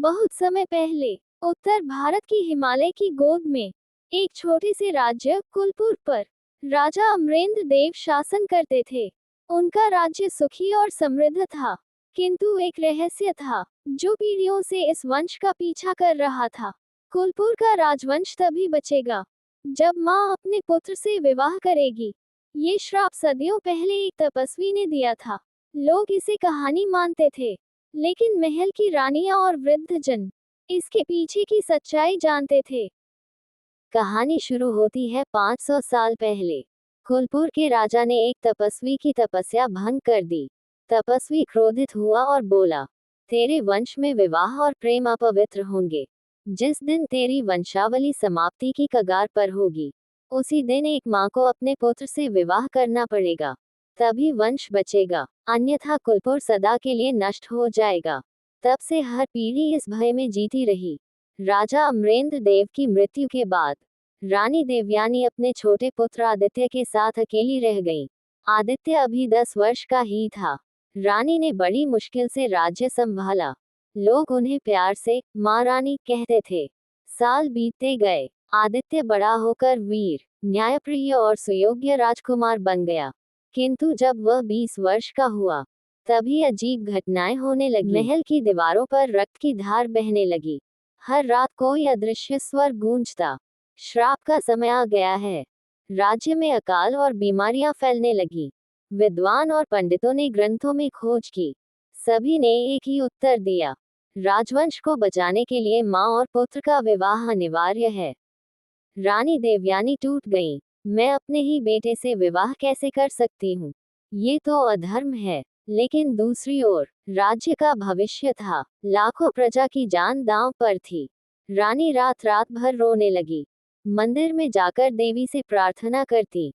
बहुत समय पहले उत्तर भारत की हिमालय की गोद में एक छोटे से राज्य कुलपुर पर राजा अमरेंद्र देव शासन करते थे। उनका राज्य सुखी और समृद्ध था, किंतु एक रहस्य था जो पीढ़ियों से इस वंश का पीछा कर रहा था। कुलपुर का राजवंश तभी बचेगा जब माँ अपने पुत्र से विवाह करेगी। ये श्राप सदियों पहले एक तपस्वी ने दिया था। लोग इसे कहानी मानते थे, लेकिन महल की रानियां और वृद्ध जन इसके पीछे की सच्चाई जानते थे। कहानी शुरू होती है 500 साल पहले। कुलपुर के राजा ने एक तपस्वी की तपस्या भंग कर दी। तपस्वी क्रोधित हुआ और बोला, तेरे वंश में विवाह और प्रेम अपवित्र होंगे। जिस दिन तेरी वंशावली समाप्ति की कगार पर होगी, उसी दिन एक माँ को अपने पुत्र से विवाह करना पड़ेगा, तभी वंश बचेगा, अन्यथा कुलपुर सदा के लिए नष्ट हो जाएगा। तब से हर पीढ़ी इस भय में जीती रही। राजा अमरेंद्र देव की मृत्यु के बाद रानी देवयानी अपने छोटे पुत्र आदित्य के साथ अकेली रह गईं। आदित्य अभी 10 वर्ष का ही था। रानी ने बड़ी मुश्किल से राज्य संभाला। लोग उन्हें प्यार से माँ रानी कहते थे। साल बीतते गए। आदित्य बड़ा होकर वीर, न्यायप्रिय और सुयोग्य राजकुमार बन गया। किंतु जब वह 20 वर्ष का हुआ, तभी अजीब घटनाएं होने लगी। महल की दीवारों पर रक्त की धार बहने लगी। हर रात कोई अदृश्य स्वर गूंजता, श्राप का समय आ गया है। राज्य में अकाल और बीमारियां फैलने लगी। विद्वान और पंडितों ने ग्रंथों में खोज की। सभी ने एक ही उत्तर दिया, राजवंश को बचाने के लिए माँ और पुत्र का विवाह अनिवार्य है। रानी देवयानी टूट गईं। मैं अपने ही बेटे से विवाह कैसे कर सकती हूँ? ये तो अधर्म है। लेकिन दूसरी ओर राज्य का भविष्य था। लाखों प्रजा की जान दांव पर थी। रानी रात रात भर रोने लगी। मंदिर में जाकर देवी से प्रार्थना करती,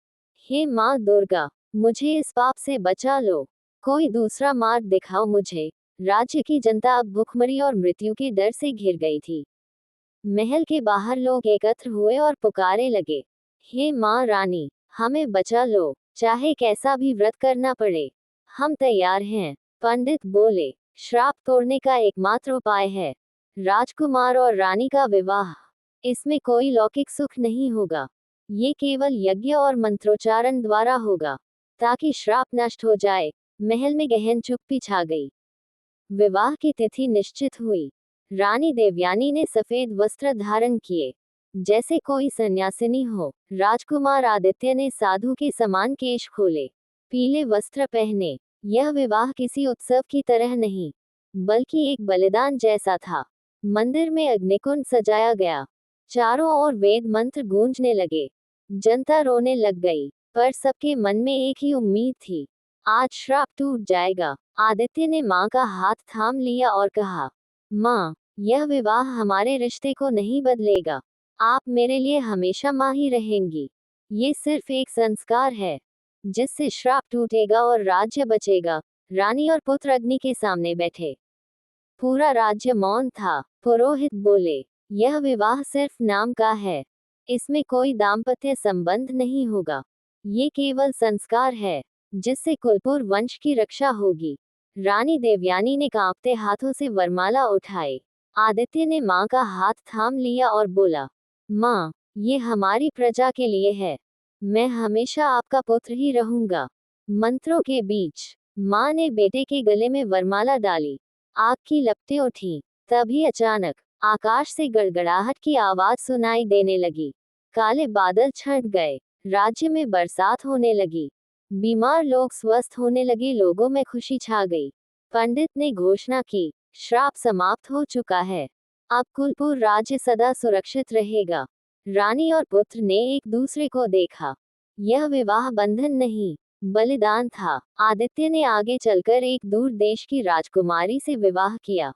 हे माँ दुर्गा, मुझे इस पाप से बचा लो। कोई दूसरा मार्ग दिखाओ मुझे। राज्य की जनता अब भूखमरी और मृत्यु के डर से घिर गई थी। महल के बाहर लोग एकत्र हुए और पुकारे लगे, हे माँ रानी, हमें बचा लो, चाहे कैसा भी व्रत करना पड़े, हम तैयार हैं। पंडित बोले, श्राप तोड़ने का एकमात्र उपाय है राजकुमार और रानी का विवाह। इसमें कोई लौकिक सुख नहीं होगा। ये केवल यज्ञ और मंत्रोच्चारण द्वारा होगा, ताकि श्राप नष्ट हो जाए। महल में गहन चुप्पी छा गई। विवाह की तिथि निश्चित हुई। रानी देवयानी ने सफेद वस्त्र धारण किए, जैसे कोई सन्यासिनी हो। राजकुमार आदित्य ने साधु के समान केश खोले, पीले वस्त्र पहने। यह विवाह किसी उत्सव की तरह नहीं, बल्कि एक बलिदान जैसा था। मंदिर में अग्निकुंड सजाया गया। चारों ओर वेद मंत्र गूंजने लगे। जनता रोने लग गई, पर सबके मन में एक ही उम्मीद थी, आज श्राप टूट जाएगा। आदित्य ने माँ का हाथ थाम लिया और कहा, माँ, यह विवाह हमारे रिश्ते को नहीं बदलेगा। आप मेरे लिए हमेशा माँ ही रहेंगी। ये सिर्फ एक संस्कार है, जिससे श्राप टूटेगा और राज्य बचेगा। रानी और पुत्र अग्नि के सामने बैठे। पूरा राज्य मौन था। पुरोहित बोले, यह विवाह सिर्फ नाम का है। इसमें कोई दाम्पत्य संबंध नहीं होगा। ये केवल संस्कार है, जिससे कुलपुर वंश की रक्षा होगी। रानी देवयानी ने कांपते हाथों से वरमाला उठाई। आदित्य ने माँ का हाथ थाम लिया और बोला, माँ, ये हमारी प्रजा के लिए है। मैं हमेशा आपका पुत्र ही रहूंगा। मंत्रों के बीच माँ ने बेटे के गले में वरमाला डाली। आग की लपटें उठी। तभी अचानक आकाश से गड़गड़ाहट की आवाज सुनाई देने लगी। काले बादल छंट गए। राज्य में बरसात होने लगी। बीमार लोग स्वस्थ होने लगे। लोगों में खुशी छा गई। पंडित ने घोषणा की, श्राप समाप्त हो चुका है। अब कुलपुर राज्य सदा सुरक्षित रहेगा। रानी और पुत्र ने एक दूसरे को देखा। यह विवाह बंधन नहीं, बलिदान था। आदित्य ने आगे चलकर एक दूर देश की राजकुमारी से विवाह किया।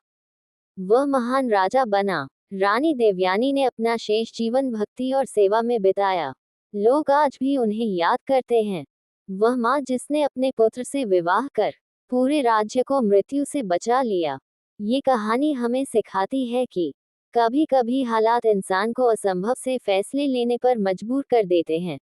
वह महान राजा बना। रानी देवयानी ने अपना शेष जीवन भक्ति और सेवा में बिताया। लोग आज भी उन्हें याद करते हैं। वह माँ जिसने अपने पुत्र से विवाह कर पूरे राज्य को मृत्यु से बचा लिया। ये कहानी हमें सिखाती है कि कभी कभी हालात इंसान को असंभव से फैसले लेने पर मजबूर कर देते हैं।